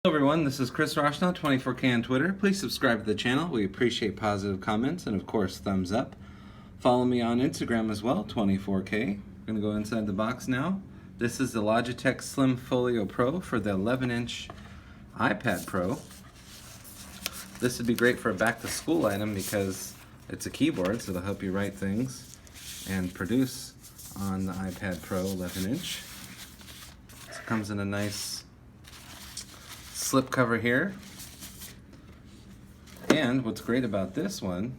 Hello everyone, this is Chris Roshnaw, 24K on Twitter. Please subscribe to the channel. We appreciate positive comments and of course thumbs up. Follow me on Instagram as well, 24K. I'm going to go inside the box now. This is the Logitech Slim Folio Pro for the 11-inch iPad Pro. This would be great for a back-to-school item because it's a keyboard, so it'll help you write things and produce on the iPad Pro 11-inch. It comes in a nice slip cover here, and what's great about this one,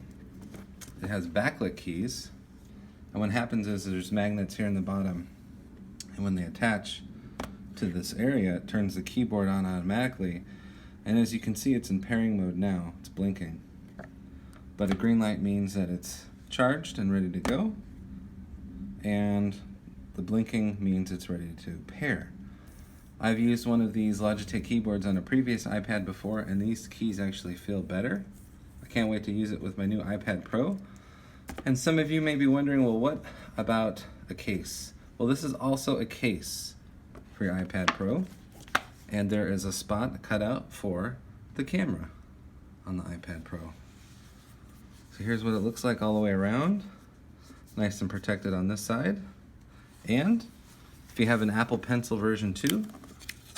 it has backlit keys, and what happens is there's magnets here in the bottom, and when they attach to this area it turns the keyboard on automatically, and as you can see it's in pairing mode now. It's blinking, but a green light means that it's charged and ready to go, and the blinking means it's ready to pair. I've used one of these Logitech keyboards on a previous iPad before, and these keys actually feel better. I can't wait to use it with my new iPad Pro. And some of you may be wondering, well, what about a case? Well, this is also a case for your iPad Pro, and there is a spot cut out for the camera on the iPad Pro. So here's what it looks like all the way around. Nice and protected on this side. And if you have an Apple Pencil version 2,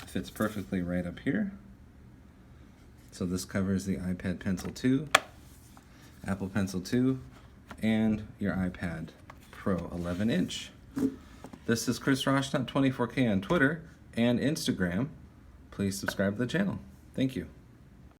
fits perfectly right up here. So this covers the iPad Pencil 2, Apple Pencil 2, and your iPad Pro 11-inch. This is Chris Roshnaw, 24K on Twitter and Instagram. Please subscribe to the channel. Thank you.